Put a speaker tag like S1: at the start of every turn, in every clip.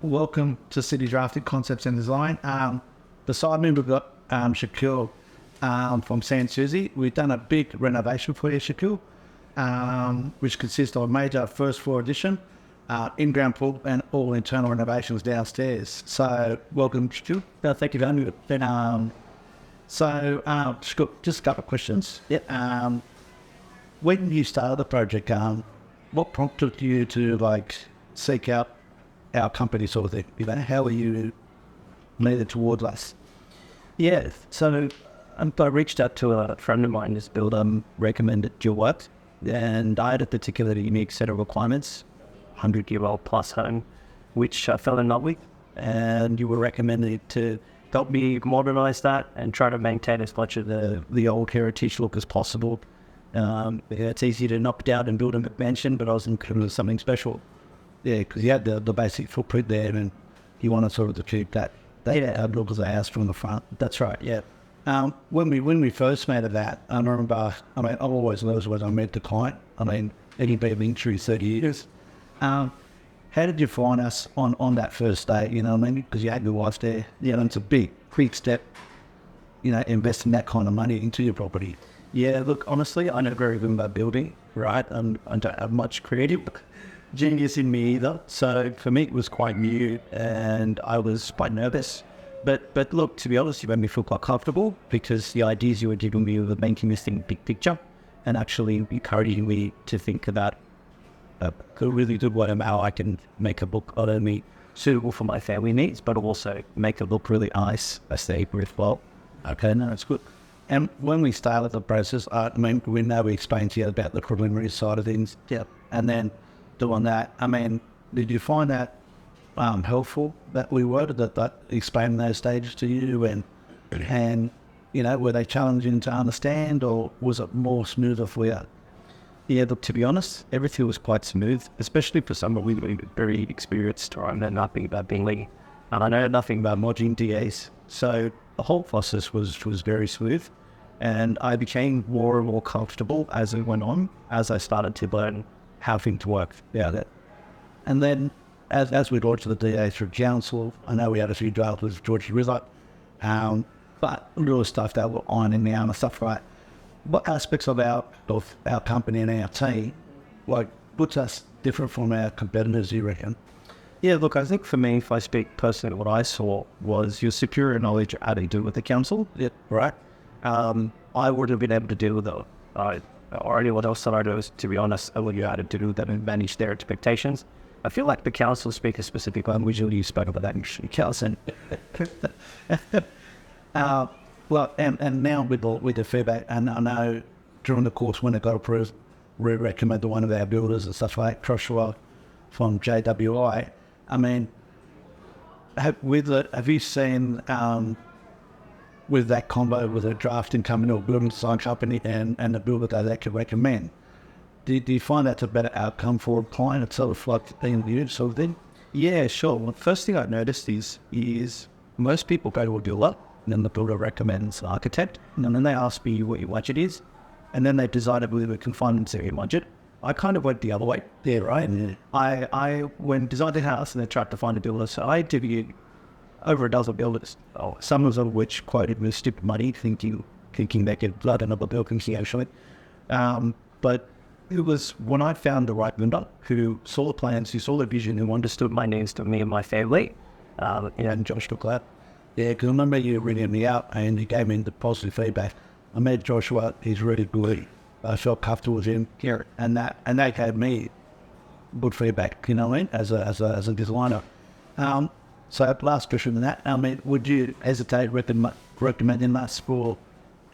S1: welcome to City Drafting Concepts and Design. Beside me, we've got Shakeel from San Susie. We've done a big renovation for you, Shakeel, which consists of a major first floor addition, in-ground pool, and all internal renovations downstairs. So, welcome, Shakeel.
S2: Thank you for having me.
S1: Shakeel, just a couple of questions. When you started the project, what prompted you to seek out our company sort of thing? How were you leading towards us?
S2: Yeah, so I reached out to a friend of mine, this builder, recommended your work, and I had a particularly unique set of requirements, 100-year-old plus home, which I fell in love with, and you were recommended to help me modernize that and try to maintain as much of the old heritage look as possible. It's easy to knock down and build a McMansion, but I was including something special.
S1: Yeah, because you had the basic footprint there, and you want to sort of achieve that look as a house from the front.
S2: That's right, yeah.
S1: When we first made that, I remember, I've always known when I met the client. He'd been in through 30 years. How did you find us on that first day, because you had your wife there. It's a big step, investing that kind of money into your property.
S2: Yeah, look, honestly, I know very good about building, right? And I don't have much creative genius in me either. So for me, it was quite new and I was quite nervous. But look, to be honest, you made me feel quite comfortable because the ideas you were giving me were making this thing big picture and actually encouraging me to think about a really good way of how I can make a book not only suitable for my family needs, but also make it look really nice, aesthetically as well.
S1: Okay, no, it's good. And when we started the process, we explained to you about the preliminary side of things.
S2: Yeah.
S1: And then doing that, did you find that helpful that we were that explaining those stages to you and were they challenging to understand or was it more smoother for you?
S2: Yeah, look, to be honest, everything was quite smooth, especially for someone with very experienced or I know nothing about building and I know nothing about moduling DAs. So the whole process was very smooth and I became more and more comfortable as it went on, as I started to learn how things work.
S1: Yeah, and then as we launched the DA through council, I know we had a few drafts with George River, but real stuff that we're ironing out and stuff, right? What aspects of our company and our team, puts us different from our competitors, you reckon?
S2: Yeah, look, I think for me, if I speak personally, what I saw was your superior knowledge of how to deal with the council.
S1: Yeah, right.
S2: I wouldn't have been able to deal with it, or anyone else that I know, to be honest, I wouldn't know how to do that and manage their expectations. I feel like the council speak a specific language, you spoke about that in council.
S1: And now with the feedback, and I know during the course when it got approved, we recommend to one of our builders and stuff like Joshua from JWI. Have you seen with that combo with a drafting company or building design company and the builder that they could recommend? Do you find that's a better outcome for a client? It's sort of like being you sort of thing?
S2: Yeah, sure. Well, the first thing I noticed is most people go to a builder and then the builder recommends an architect and then they ask me what your budget is and then they decided whether we can find them your budget. I kind of went the other way.
S1: Yeah, right. Yeah.
S2: I went designed a house and then tried to find a builder. So I interviewed over a dozen builders, some of them which quoted me stupid money, thinking they could blood another building actually. But it was when I found the right builder who saw the plans, who saw the vision, who understood my needs to me and my family,
S1: and Josh took that. Yeah, because I remember you ringing me out and he gave me the positive feedback. I met Joshua, he's really good. I felt comfortable with him here, and that gave me good feedback, as a designer. So last question on that, would you hesitate recommending us for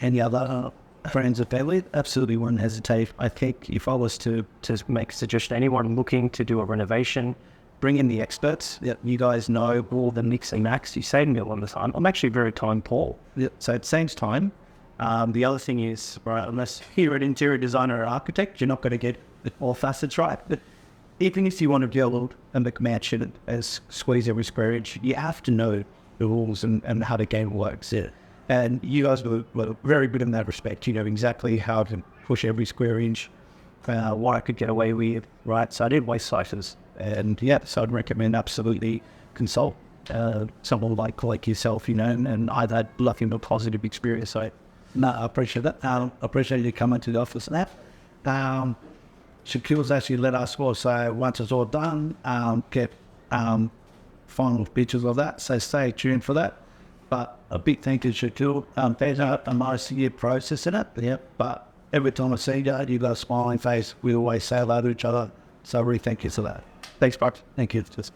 S1: any other friends or family?
S2: Absolutely wouldn't hesitate. I think if I was to make a suggestion, anyone looking to do a renovation, bring in the experts. Yep. You guys know all the nicks and knacks. You say to me all the time, I'm actually very time poor.
S1: Yep.
S2: So it saves time. The other thing is, right, unless you're an interior designer or architect, you're not going to get all facets right. But even if you want to build a McMansion as squeeze every square inch, you have to know the rules and how the game works.
S1: Yeah.
S2: And you guys were very good in that respect. You know exactly how to push every square inch, what I could get away with, right? So I did waste sizes. And yeah, so I'd recommend absolutely consult someone like yourself, you know, and I've had lucky and a positive experience. So,
S1: No, I appreciate that. I appreciate you coming to the office and that. Shakeel's actually let us also, once it's all done, get final pictures of that. So stay tuned for that. But a big thank you to Shakeel. There's a multi-year process in it. Yeah. But every time I see you, you've got a smiling face. We always say hello to each other. So I really thank you for that.
S2: thanks, Buck.
S1: Thank you. Just